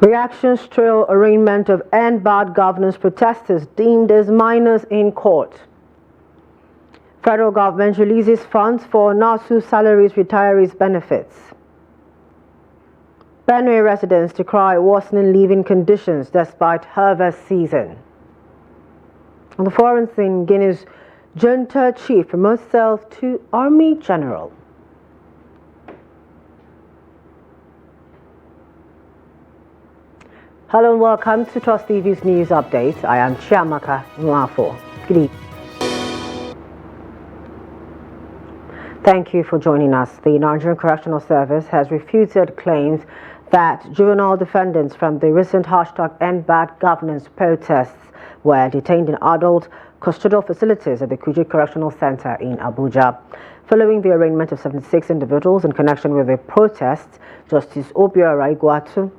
Reactions trail arraignment of end bad governance protesters deemed as minors in court. Federal government releases funds for NASU salaries retirees benefits. Benue residents decry worsening living conditions despite harvest season. On the foreign scene, Guinea's junta chief promotes self to army general. Hello and welcome to Trust TV's news update. I am Chiamaka Nwafo. Good evening. Thank you for joining us. The Nigerian Corrections Service has refuted claims that juvenile defendants from the recent #EndBadGovernance protests were detained in adult custodial facilities at the Kuje Correctional Center in Abuja. Following the arraignment of 76 individuals in connection with the protests, Justice Obiora Igwatu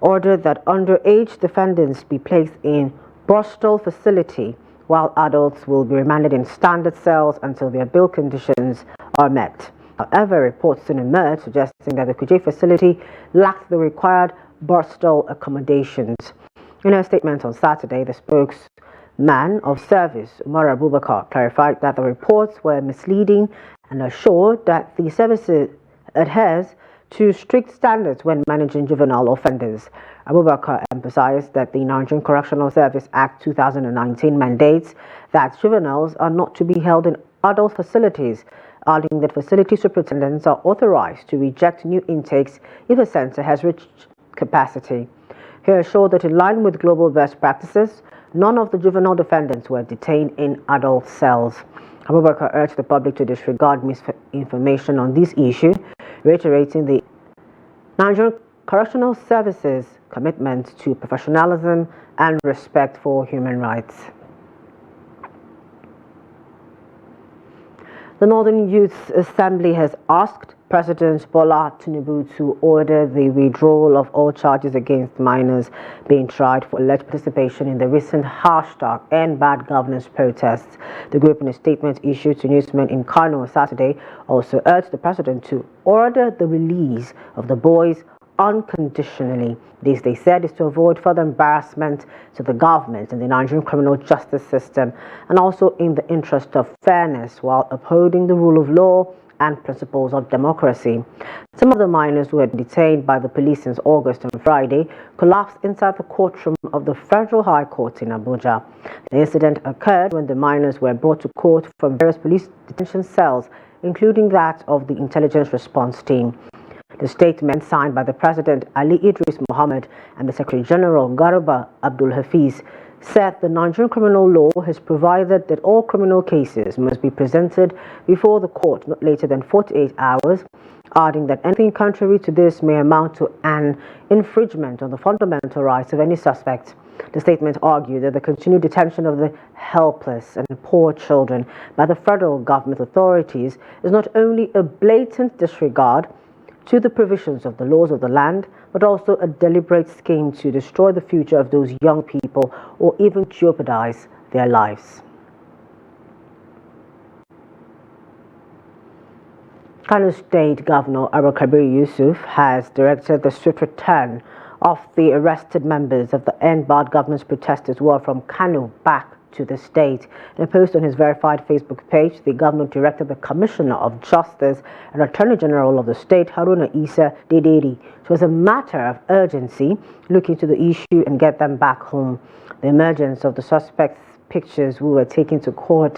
ordered that underage defendants be placed in Bristol facility, while adults will be remanded in standard cells until their bail conditions are met. However, reports soon emerged suggesting that the Kuje facility lacked the required Bristol accommodations. In a statement on Saturday, the spokesman of service, Umar Abubakar, clarified that the reports were misleading and assured that the service adheres to strict standards when managing juvenile offenders. Abubakar emphasized that the Nigerian Correctional Service Act 2019 mandates that juveniles are not to be held in adult facilities, adding that facility superintendents are authorized to reject new intakes if a center has reached capacity. He assured that in line with global best practices, none of the juvenile defendants were detained in adult cells. Abubakar urged the public to disregard misinformation on this issue, reiterating the Nigerian Correctional Service's commitment to professionalism and respect for human rights. The Northern Youth Assembly has asked President Bola Tinubu to order the withdrawal of all charges against minors being tried for alleged participation in the recent #EndBadGovernance protests. The group, in a statement issued to newsmen in Kano on Saturday, also urged the president to order the release of the boys unconditionally. This, they said, is to avoid further embarrassment to the government and the Nigerian criminal justice system, and also in the interest of fairness while upholding the rule of law and principles of democracy. Some of the minors who had been detained by the police since August and Friday collapsed inside the courtroom of the Federal High Court in Abuja. The incident occurred when the minors were brought to court from various police detention cells, including that of the intelligence response team. The statement, signed by the President Ali Idris Mohammed and the Secretary General Garba Abdul Hafiz, said the Nigerian criminal law has provided that all criminal cases must be presented before the court not later than 48 hours, adding that anything contrary to this may amount to an infringement on the fundamental rights of any suspect. The statement argued that the continued detention of the helpless and poor children by the federal government authorities is not only a blatant disregard to the provisions of the laws of the land, but also a deliberate scheme to destroy the future of those young people or even jeopardize their lives. Kano State Governor Kabir Yusuf has directed the swift return of the arrested members of the #EndBadGovernance protesters who are from Kano back to the state. In a post on his verified Facebook page, the governor directed the Commissioner of Justice and Attorney General of the state, Haruna Isa Dederi, so as a matter of urgency, look into the issue and get them back home. The emergence of the suspects' pictures who were taken to court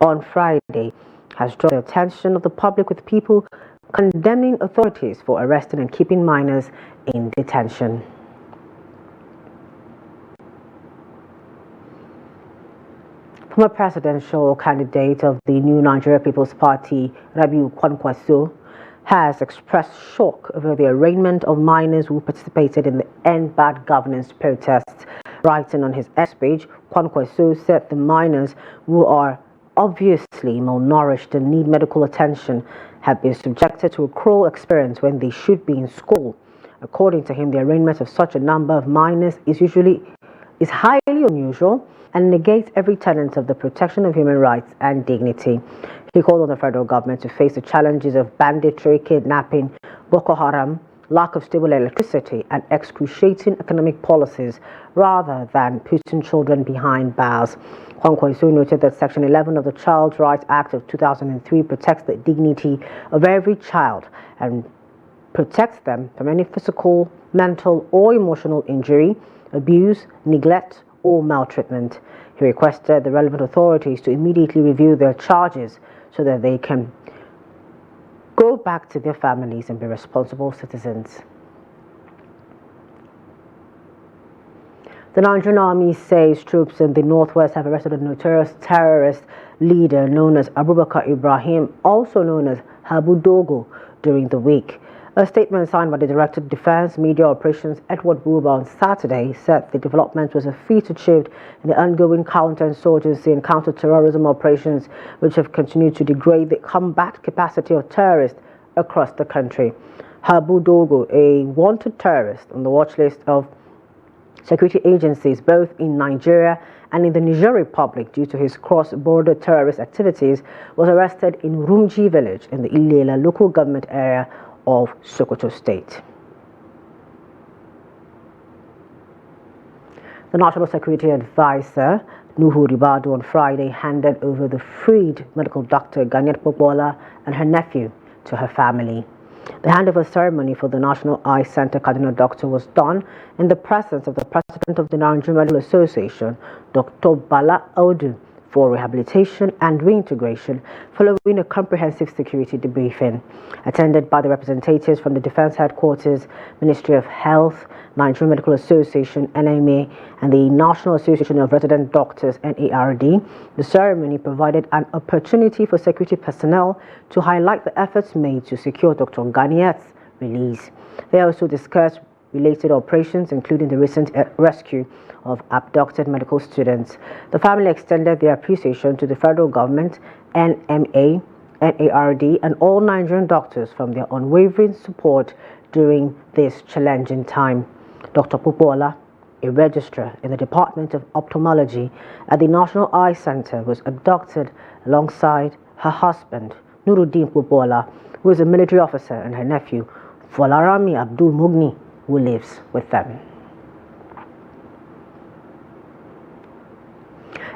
on Friday has drawn the attention of the public, with people condemning authorities for arresting and keeping minors in detention. Former presidential candidate of the New Nigeria People's Party, Kwankwaso, has expressed shock over the arraignment of minors who participated in the #EndBadGovernance protests. Writing on his X page, Kwankwaso said the minors, who are obviously malnourished and need medical attention, have been subjected to a cruel experience when they should be in school. According to him, the arraignment of such a number of minors is highly unusual and negates every tenet of the protection of human rights and dignity. He called on the federal government to face the challenges of banditry, kidnapping, Boko Haram, lack of stable electricity, and excruciating economic policies rather than putting children behind bars. Kwankwaso noted that Section 11 of the Child Rights Act of 2003 protects the dignity of every child and protects them from any physical, mental, or emotional injury, abuse, neglect, or maltreatment. He requested the relevant authorities to immediately review their charges so that they can go back to their families and be responsible citizens. The Nigerian Army says troops in the northwest have arrested a notorious terrorist leader known as Abubakar Ibrahim, also known as Habu Dogo, during the week. A statement signed by the Director of Defense Media Operations, Edward Buba, on Saturday said the development was a feat achieved in the ongoing counterinsurgency and counter-terrorism operations, which have continued to degrade the combat capacity of terrorists across the country. Habu Dogo, a wanted terrorist on the watch list of security agencies both in Nigeria and in the Niger Republic due to his cross-border terrorist activities, was arrested in Rumji village in the Ilela local government area of Sokoto State. The National Security Advisor, Nuhu Ribadu, on Friday handed over the freed medical doctor Ganiat Popola and her nephew to her family. The handover ceremony for the National Eye Center Cardinal Doctor was done in the presence of the President of the Nigerian Medical Association, Dr. Bala Audu, for rehabilitation and reintegration following a comprehensive security debriefing. Attended by the representatives from the Defense Headquarters, Ministry of Health, Nigerian Medical Association, NMA, and the National Association of Resident Doctors, NARD, the ceremony provided an opportunity for security personnel to highlight the efforts made to secure Dr. Ganiat's release. They also discussed related operations, including the recent rescue of abducted medical students. The family extended their appreciation to the federal government, NMA, NARD, and all Nigerian doctors from their unwavering support during this challenging time. Dr. Popola, a registrar in the Department of Ophthalmology at the National Eye Center, was abducted alongside her husband, Nuruddin Popola, who is a military officer, and her nephew, Folarami Abdul Mugni, who lives with them.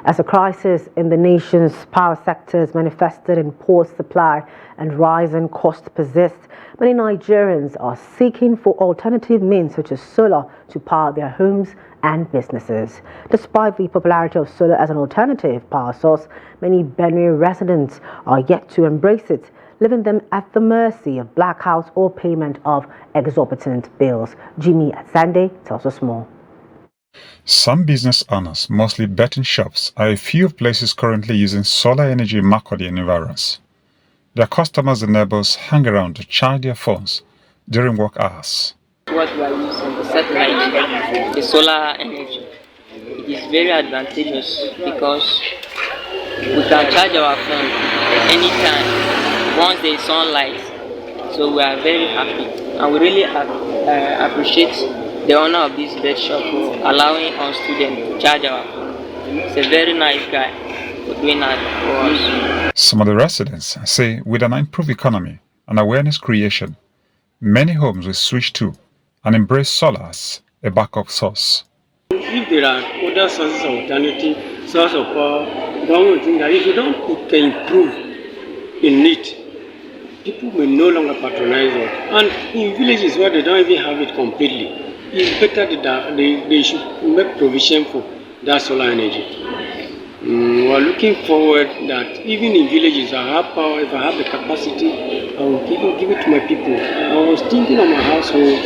As a crisis in the nation's power sectors manifested in poor supply and rising costs persist, many Nigerians are seeking for alternative means such as solar to power their homes and businesses. Despite the popularity of solar as an alternative power source, many Benin residents are yet to embrace it, leaving them at the mercy of blackouts or payment of exorbitant bills. Jimmy Atsande tells us more. Some business owners, mostly betting shops, are a few places currently using solar energy in Makurdi and environs. Their customers and neighbors hang around to charge their phones during work hours. What we are using, the satellite, the solar energy, it is very advantageous because we can charge our phone anytime once there is sunlight. So we are very happy, and we really appreciate the owner of this bed shop for allowing us students to charge our phone. He's a very nice guy for doing that for us. Some of the residents say with an improved economy and awareness creation, many homes will switch to and embrace solar as a backup source. If there are other sources of alternative source of power, government think that if you don't improve in it, people may no longer patronize it. And in villages where they don't even have it completely, it's better that they should make provision for that solar energy. We are looking forward that even in villages, I have power, if I have the capacity, I will give it to my people. I was thinking of my household,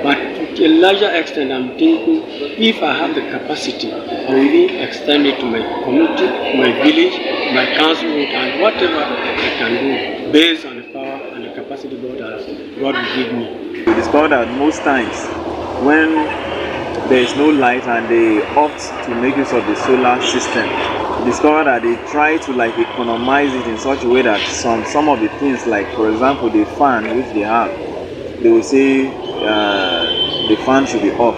but to a larger extent, I'm thinking if I have the capacity, I will even extend it to my community, my village, my councilhood, and whatever I can do based on the power and the capacity God will give me. We discovered that most times when there is no light and they opt to make use of the solar system, discover that they try to economize it in such a way that some of the things, like for example the fan which they have, they will say the fan should be off,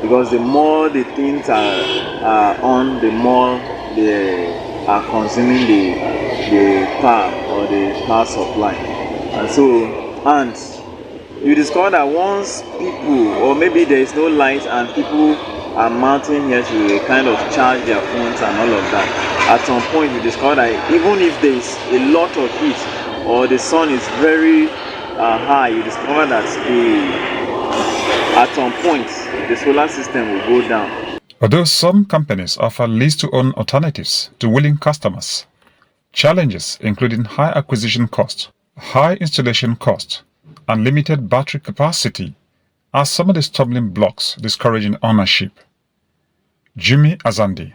because the more the things are on, the more they are consuming the power or the power supply. And so, and you discover that once people, or maybe there is no light and people are mounting here to kind of charge their phones and all of that, at some point you discover that even if there is a lot of heat or the sun is very high, you discover that at some point the solar system will go down. Although some companies offer lease-to-own alternatives to willing customers, challenges including high acquisition cost, high installation cost, and limited battery capacity are some of the stumbling blocks discouraging ownership. Jimmy Azandi,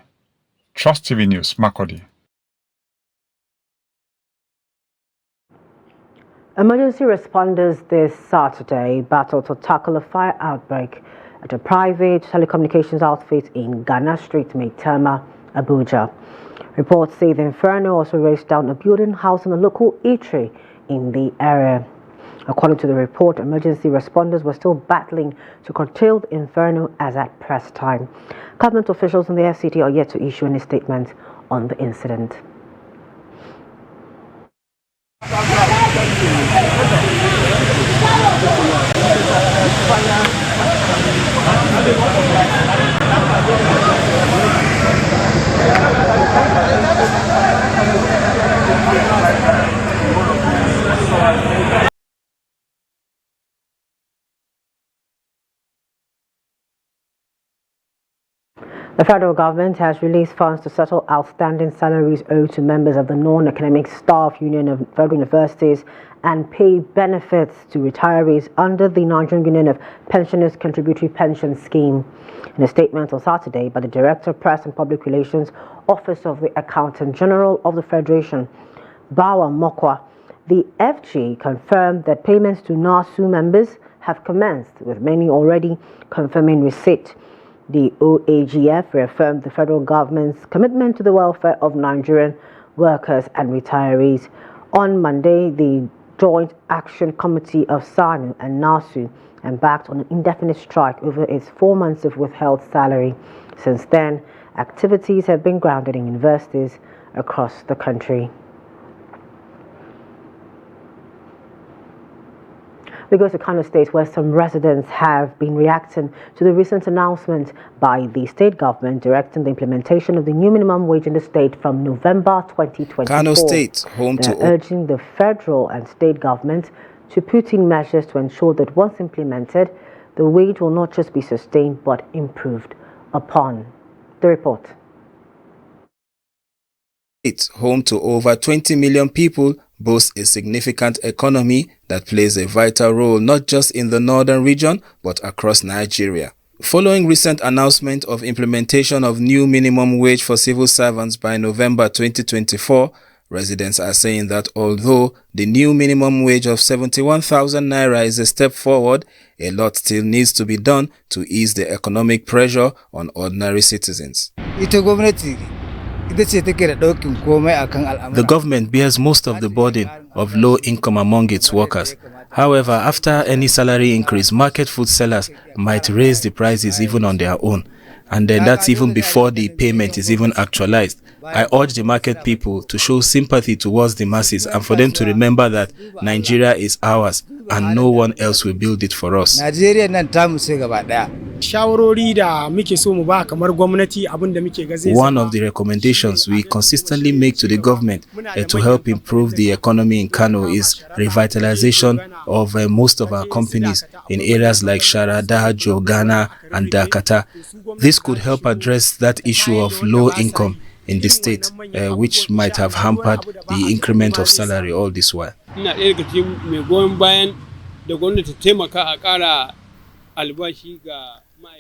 Trust TV News, Makurdi. Emergency responders this Saturday battled to tackle a fire outbreak at a private telecommunications outfit in Ghana Street, Maitama, Abuja. Reports say the inferno also raced down a building housing a local eatery in the area. According to the report, emergency responders were still battling to curtail the inferno as at press time. Government officials in the FCT are yet to issue any statement on the incident. The federal government has released funds to settle outstanding salaries owed to members of the Non-Academic Staff Union of Federal Universities and pay benefits to retirees under the Nigerian Union of Pensioners Contributory Pension Scheme. In a statement on Saturday by the Director of Press and Public Relations, Office of the Accountant General of the Federation, Bawa Mokwa, the FG confirmed that payments to NASU members have commenced, with many already confirming receipt. The OAGF reaffirmed the federal government's commitment to the welfare of Nigerian workers and retirees. On Monday, the Joint Action Committee of SANU and NASU embarked on an indefinite strike over its 4 months of withheld salary. Since then, activities have been grounded in universities across the country. We go to Kano State, where some residents have been reacting to the recent announcement by the state government directing the implementation of the new minimum wage in the state from November 2024. Kano State, home to urging the federal and state government to put in measures to ensure that once implemented, the wage will not just be sustained but improved upon. The report. It's home to over 20 million people, boasts a significant economy that plays a vital role not just in the northern region but across Nigeria. Following recent announcement of implementation of new minimum wage for civil servants by November 2024, residents are saying that although the new minimum wage of 71,000 naira is a step forward, a lot still needs to be done to ease the economic pressure on ordinary citizens. The government bears most of the burden of low income among its workers. However, after any salary increase, market food sellers might raise the prices even on their own. And then that's even before the payment is even actualized. I urge the market people to show sympathy towards the masses and for them to remember that Nigeria is ours and no one else will build it for us. One of the recommendations we consistently make to the government to help improve the economy in Kano is revitalization of most of our companies in areas like Sharada, Jogana and Dakata. This could help address that issue of low income in the state, which might have hampered the increment of salary all this while.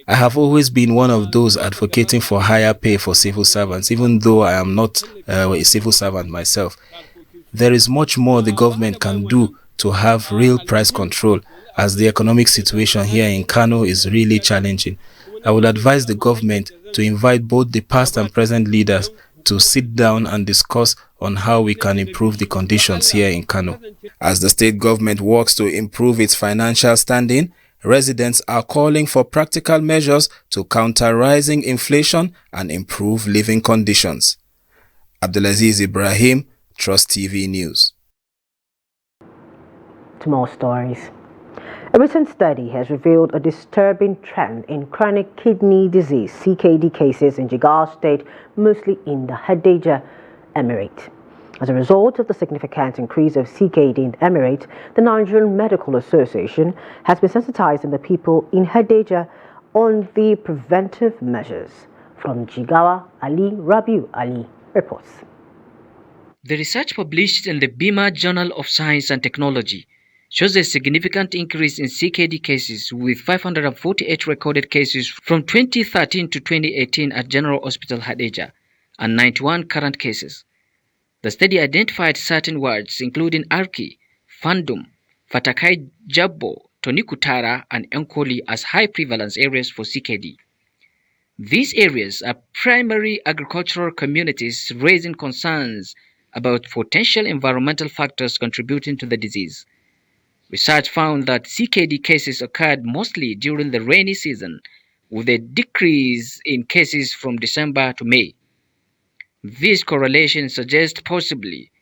I have always been one of those advocating for higher pay for civil servants, even though I am not a civil servant myself. There is much more the government can do to have real price control, as the economic situation here in Kano is really challenging. I would advise the government to invite both the past and present leaders to sit down and discuss on how we can improve the conditions here in Kano. As the state government works to improve its financial standing, residents are calling for practical measures to counter rising inflation and improve living conditions. Abdulaziz Ibrahim, Trust TV News. To more stories. A recent study has revealed a disturbing trend in chronic kidney disease (CKD) cases in Jigawa State, mostly in the Hadejia Emirate. As a result of the significant increase of CKD in the Emirate, the Nigerian Medical Association has been sensitizing the people in Hadejia on the preventive measures. From Jigawa, Ali Rabiu Ali reports. The research published in the Bima Journal of Science and Technology shows a significant increase in CKD cases, with 548 recorded cases from 2013 to 2018 at General Hospital Hadejia and 91 current cases. The study identified certain wards including Arki, Fandum, Fatakai Jabbo, Tonikutara and Enkoli as high prevalence areas for CKD. These areas are primary agricultural communities, raising concerns about potential environmental factors contributing to the disease. Research found that CKD cases occurred mostly during the rainy season, with a decrease in cases from December to May. This correlation suggests possibly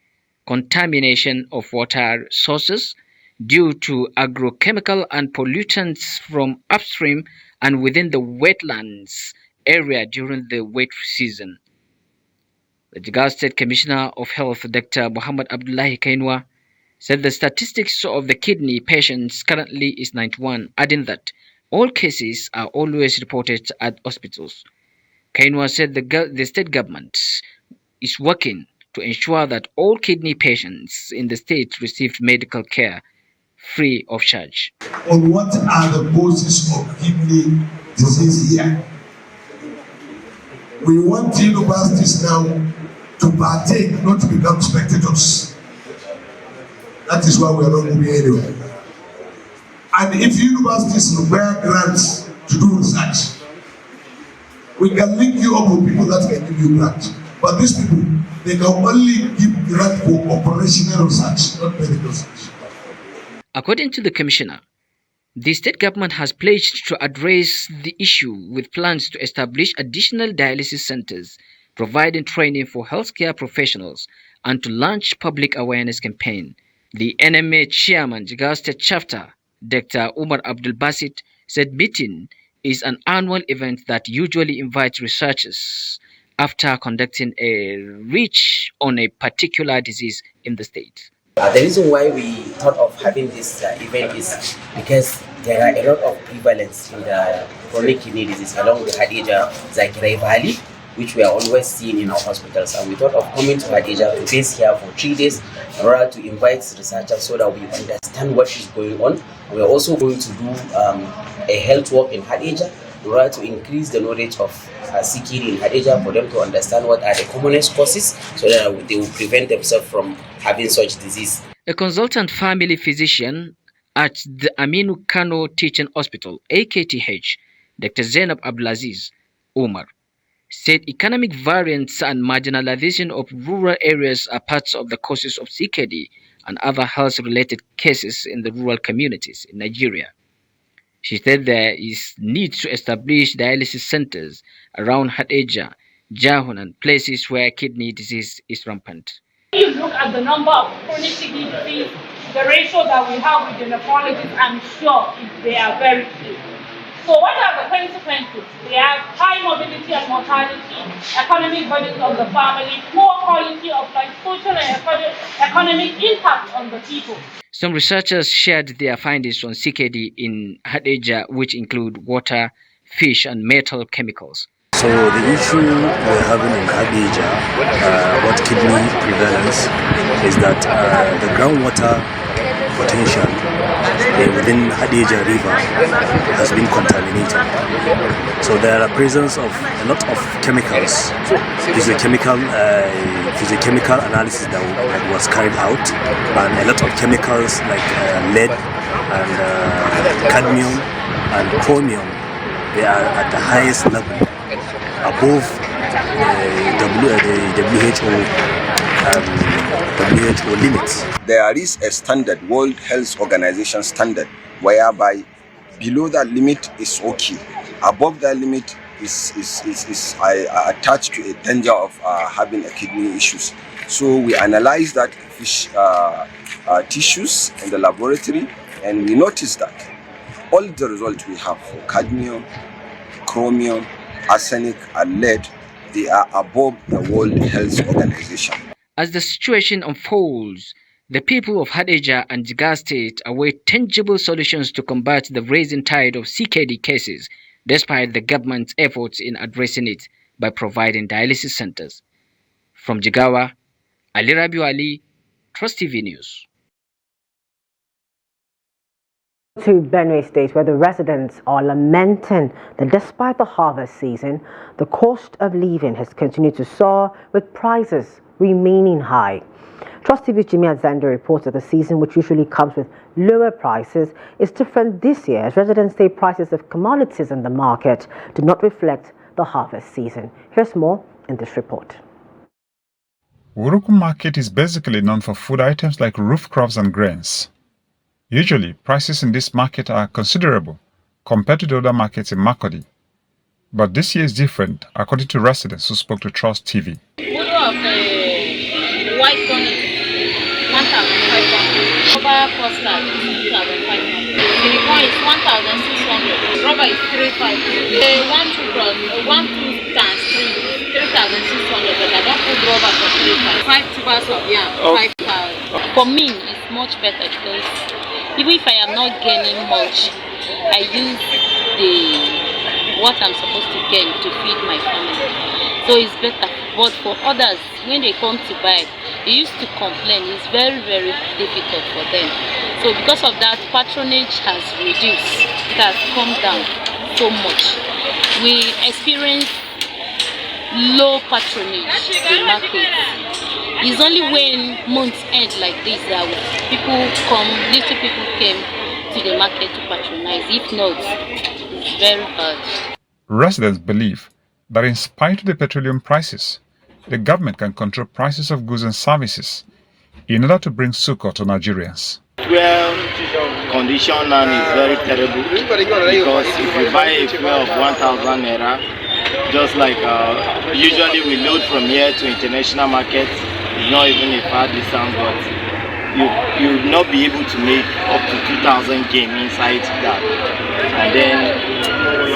contamination of water sources due to agrochemical and pollutants from upstream and within the wetlands area during the wet season. The Jigawa State Commissioner of Health, Dr. Muhammad Abdullahi Kainwa, said the statistics of the kidney patients currently is 91, adding that all cases are always reported at hospitals. Kainwa said the state government is working to ensure that all kidney patients in the state receive medical care free of charge. On what are the causes of kidney disease here? We want universities now to partake, not to become spectators. That is why we are not moving anywhere. And if universities require grants to do research, we can link you up with people that can give you grants. But these people, they can only give grant for operational research, not medical research. According to the commissioner, the state government has pledged to address the issue with plans to establish additional dialysis centers, providing training for healthcare professionals, and to launch public awareness campaign. The NMA chairman, Jigawa State Chapter, Dr. Umar Abdul Basit, said meeting is an annual event that usually invites researchers after conducting a research on a particular disease in the state. The reason why we thought of having this event is because there are a lot of prevalence in the chronic kidney disease along the Hadejia-Zakirai Valley, which we are always seeing in our hospitals. And we thought of coming to Hadejia to base here for 3 days in order to invite researchers so that we understand what is going on. And we are also going to do a health walk in Hadejia in order to increase the knowledge of CKD in Hadejia for them to understand what are the commonest causes so that they will prevent themselves from having such disease. A consultant family physician at the Aminu Kano Teaching Hospital, AKTH, Dr. Zainab Abdulaziz Umar, said economic variance and marginalization of rural areas are parts of the causes of CKD and other health-related cases in the rural communities in Nigeria. She said there is need to establish dialysis centers around Hadejia, Jahun, and places where kidney disease is rampant. If you look at the number of chronic kidney disease, the ratio that we have with the nephrologists, I'm sure they are very few. So what are the consequences? They have high morbidity and mortality, economic burden on the family, poor quality of life, social and economic impact on the people. Some researchers shared their findings on CKD in Hadejia, which include water, fish, and metal chemicals. So the issue we're having in Hadejia about kidney prevalence is that the groundwater potential within Hadejia River has been contaminated. So there are presence of a lot of chemicals. Physiochemical analysis that was carried out, and a lot of chemicals like lead and cadmium and chromium, they are at the highest level, above the WHO limits. There is a standard, World Health Organization standard, whereby below that limit is okay. Above that limit is attached to a danger of having a kidney issues. So we analyze that fish tissues in the laboratory, and we notice that all the results we have for cadmium, chromium, arsenic, and lead, they are above the World Health Organization. As the situation unfolds, the people of Hadejia and Jigawa State await tangible solutions to combat the rising tide of CKD cases, despite the government's efforts in addressing it by providing dialysis centers. From Jigawa, Ali Rabiu Ali, Trust TV News. To Benue State, where the residents are lamenting that despite the harvest season, the cost of living has continued to soar, with prices remaining high. Trust TV's Jimmy Azanda reports that the season, which usually comes with lower prices, is different this year, as residents say prices of commodities in the market do not reflect the harvest season. Here's more in this report. Uruku Market is basically known for food items like roof crops and grains. Usually, prices in this market are considerable compared to the other markets in Makurdi. But this year is different, according to residents who spoke to Trust TV. White tonic, 1,500. Rubber custard, 2,500. Unicorn is 1,600. Rubber is 3,500. 1 2 times 3, 3,600. But I don't put rubber for 3,500. 5 tubers of yam, 5,000. For me, it's much better because even if I am not gaining much, I use what I'm supposed to gain to feed my family. So it's better. But for others, when they come to buy, they used to complain. It's very, very difficult for them. So because of that, patronage has reduced. It has come down so much. We experience low patronage in market. It's only when months end like this that little people came to the market to patronize. If not, it's very hard. Residents believe that in spite of the petroleum prices, the government can control prices of goods and services in order to bring succor to Nigerians. Fuel condition now is very terrible because if you buy a fuel of 1,000 naira, just like usually we load from here to international markets, it's not even a far distance, but you will not be able to make up to 2,000 gain inside that. And then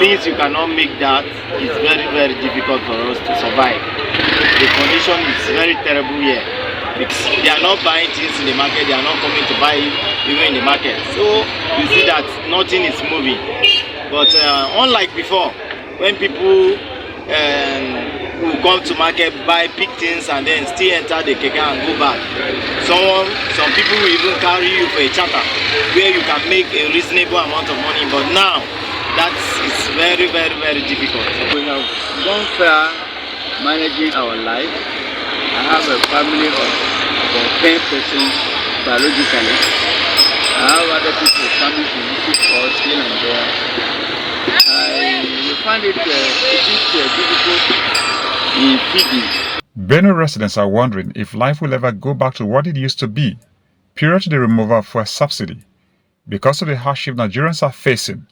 since you cannot make that, it's very, very difficult for us to survive. The condition is very terrible here because they are not buying things in the market, they are not coming to buy it even in the market. So you see that nothing is moving. But unlike before, when people who come to market, buy big things and then still enter the keke and go back, some people will even carry you for a charter where you can make a reasonable amount of money. But now, that is very, very, very difficult. We have gone far managing our life. I have a family of about 10 persons biologically. I have other people coming to visit us here and there. I find it difficult in feeding. Benue residents are wondering if life will ever go back to what it used to be prior to the removal of fuel subsidy because of the hardship Nigerians are facing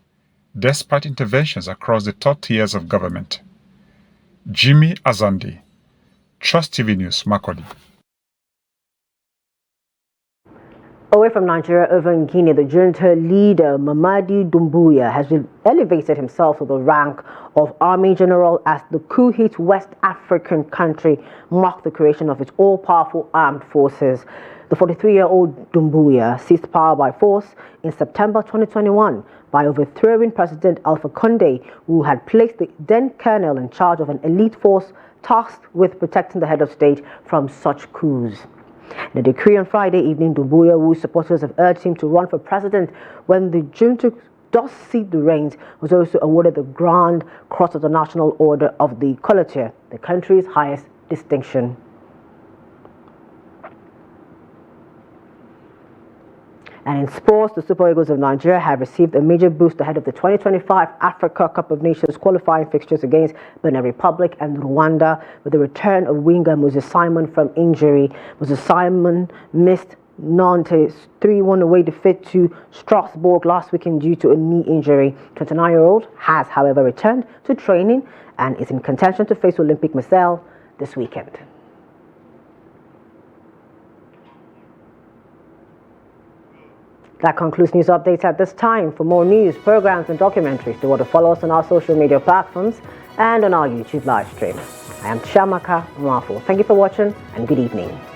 despite interventions across the top tiers of government. Jimmy Azandi, Trust TV News, Makurdi. Away from Nigeria, over in Guinea, the junta leader Mamadi Doumbouya has elevated himself to the rank of Army General as the coup hit West African country marked the creation of its all-powerful armed forces. The 43-year-old Doumbouya seized power by force in September 2021 by overthrowing President Alpha Conde, who had placed the then colonel in charge of an elite force tasked with protecting the head of state from such coups. In a decree on Friday evening, Doumbouya, whose supporters have urged him to run for president when the junta does cede the reins, was also awarded the Grand Cross of the National Order of the Coulter, the country's highest distinction. And in sports, the Super Eagles of Nigeria have received a major boost ahead of the 2025 Africa Cup of Nations qualifying fixtures against Benin Republic and Rwanda, with the return of winger Moses Simon from injury. Moses Simon missed Nantes' 3-1 away defeat to Strasbourg last weekend due to a knee injury. 29-year-old has, however, returned to training and is in contention to face Olympique Marseille this weekend. That concludes news updates at this time. For more news, programs, and documentaries, do want to follow us on our social media platforms and on our YouTube live stream. I am Chiamaka Mwafo. Thank you for watching and good evening.